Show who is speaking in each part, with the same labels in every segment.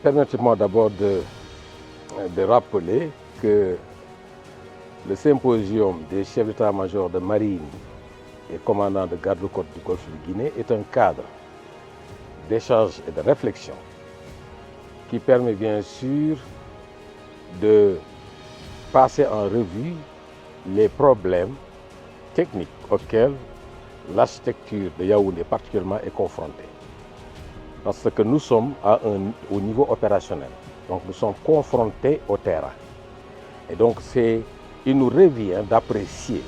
Speaker 1: Permettez-moi d'abord de rappeler que le symposium des chefs d'état-major de marine et commandants de garde-côte du Golfe de Guinée est un cadre d'échange et de réflexion qui permet bien sûr de passer en revue les problèmes techniques auxquels l'architecture de Yaoundé particulièrement est confrontée. Parce que nous sommes au niveau opérationnel, donc nous sommes confrontés au terrain. Et donc il nous revient d'apprécier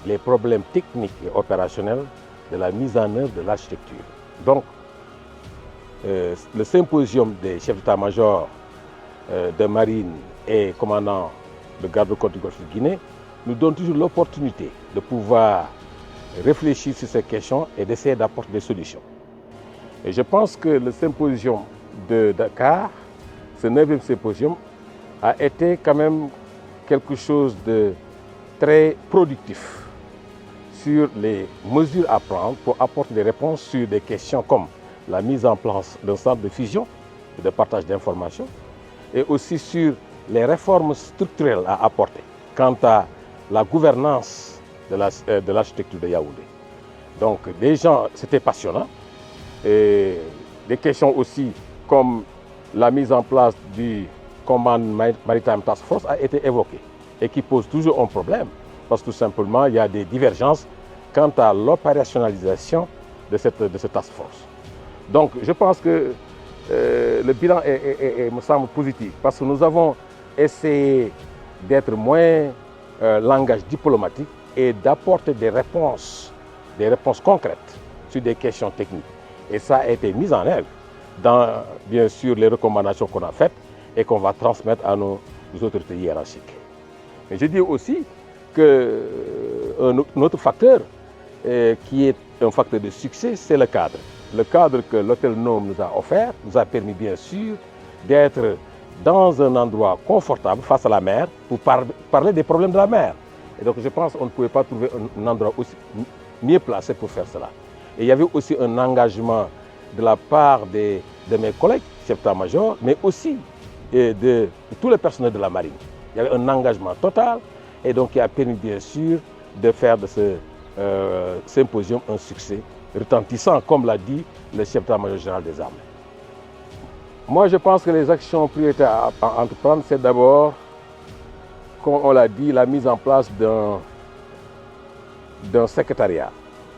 Speaker 1: les problèmes techniques et opérationnels de la mise en œuvre de l'architecture. Donc, le symposium des chefs d'état-major de marine et commandants de garde-côte du Golfe de Guinée nous donne toujours l'opportunité de pouvoir réfléchir sur ces questions et d'essayer d'apporter des solutions. Et je pense que le symposium de Dakar, ce 9e symposium, a été quand même quelque chose de très productif sur les mesures à prendre pour apporter des réponses sur des questions comme la mise en place d'un centre de fusion et de partage d'informations et aussi sur les réformes structurelles à apporter quant à la gouvernance de l'architecture de Yaoundé. Donc les gens, c'était passionnant. Et des questions aussi comme la mise en place du Command Maritime Task Force a été évoquée et qui pose toujours un problème parce que tout simplement il y a des divergences quant à l'opérationnalisation de cette task force. Donc je pense que le bilan me semble positif parce que nous avons essayé d'être moins langage diplomatique et d'apporter des réponses concrètes sur des questions techniques. Et ça a été mis en œuvre dans, bien sûr, les recommandations qu'on a faites et qu'on va transmettre à nos autorités hiérarchiques. Mais je dis aussi qu'un autre facteur qui est un facteur de succès, c'est le cadre. Le cadre que l'hôtel Nome nous a offert nous a permis, bien sûr, d'être dans un endroit confortable face à la mer pour parler des problèmes de la mer. Et donc je pense qu'on ne pouvait pas trouver un endroit aussi mieux placé pour faire cela. Et il y avait aussi un engagement de la part de mes collègues, chefs d'état-major, mais aussi de tous les personnels de la marine. Il y avait un engagement total et donc qui a permis bien sûr de faire de ce symposium un succès retentissant, comme l'a dit le chef d'état-major général des armées. Moi je pense que les actions prioritaires à entreprendre, c'est d'abord, comme on l'a dit, la mise en place d'un secrétariat.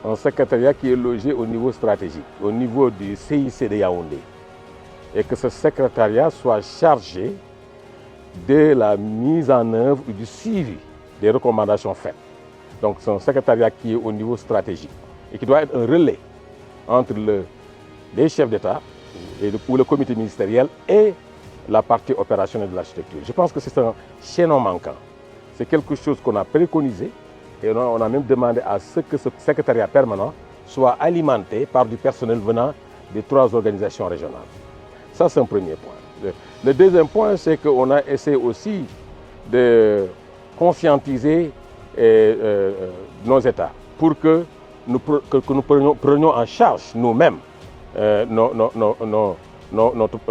Speaker 1: Un secrétariat qui est logé au niveau stratégique, au niveau du CIC de Yaoundé. Et que ce secrétariat soit chargé de la mise en œuvre et du suivi des recommandations faites. Donc c'est un secrétariat qui est au niveau stratégique et qui doit être un relais entre les chefs d'État ou le comité ministériel et la partie opérationnelle de l'architecture. Je pense que c'est un chaînon manquant. C'est quelque chose qu'on a préconisé. Et on a même demandé à ce que ce secrétariat permanent soit alimenté par du personnel venant des 3 organisations régionales. Ça, c'est un premier point. Le deuxième point, c'est qu'on a essayé aussi de conscientiser nos États pour que nous prenions en charge nous-mêmes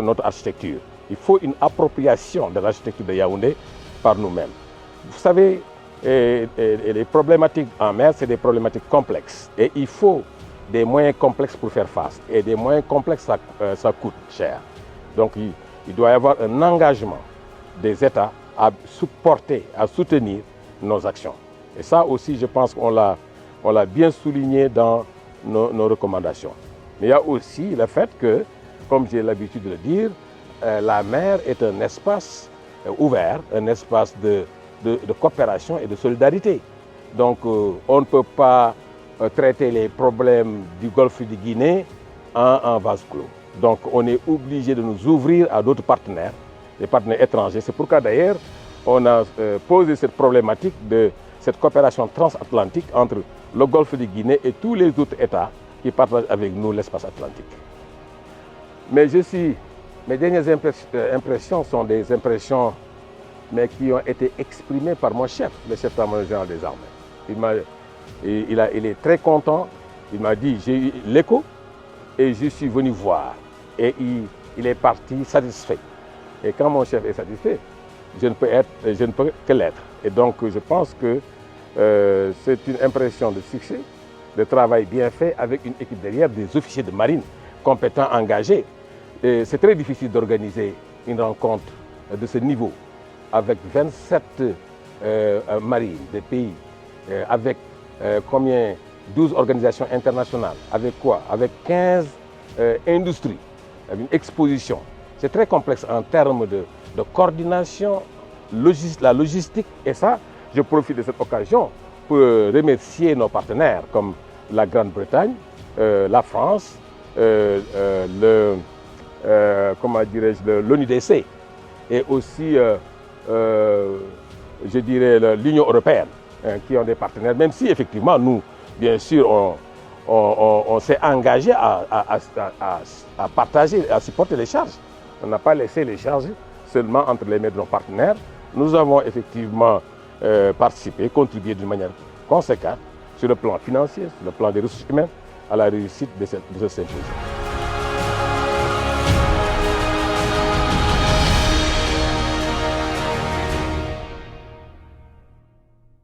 Speaker 1: notre architecture. Il faut une appropriation de l'architecture de Yaoundé par nous-mêmes. Vous savez, et les problématiques en mer, c'est des problématiques complexes. Et il faut des moyens complexes pour faire face. Et des moyens complexes, ça coûte cher. Donc il doit y avoir un engagement des États à supporter, à soutenir nos actions. Et ça aussi, je pense qu'on l'a bien souligné dans nos recommandations. Mais il y a aussi le fait que, comme j'ai l'habitude de le dire, la mer est un espace ouvert, un espace de coopération et de solidarité. Donc on ne peut pas traiter les problèmes du Golfe de Guinée en vase clos. Donc on est obligé de nous ouvrir à d'autres partenaires, les partenaires étrangers. C'est pourquoi d'ailleurs on a posé cette problématique de cette coopération transatlantique entre le Golfe de Guinée et tous les autres États qui partagent avec nous l'espace atlantique. Mais mes dernières impressions sont des impressions mais qui ont été exprimées par mon chef, le chef d'état-major général des armées. Il est très content, il m'a dit, j'ai eu l'écho et je suis venu voir. Et il est parti satisfait. Et quand mon chef est satisfait, je ne peux que l'être. Et donc, je pense que c'est une impression de succès, de travail bien fait avec une équipe derrière, des officiers de marine compétents, engagés. C'est très difficile d'organiser une rencontre de ce niveau avec 27 marines des pays, avec combien 12 organisations internationales, avec quoi? Avec 15 industries, avec une exposition. C'est très complexe en termes de coordination, la logistique. Et ça, je profite de cette occasion pour remercier nos partenaires comme la Grande-Bretagne, la France, l'ONUDC et aussi, je dirais, l'Union européenne, qui ont des partenaires, même si effectivement nous, bien sûr, on s'est engagé à partager, à supporter les charges. On n'a pas laissé les charges seulement entre les mains de nos partenaires. Nous avons effectivement participé, contribué d'une manière conséquente sur le plan financier, sur le plan des ressources humaines, à la réussite de ce symposium.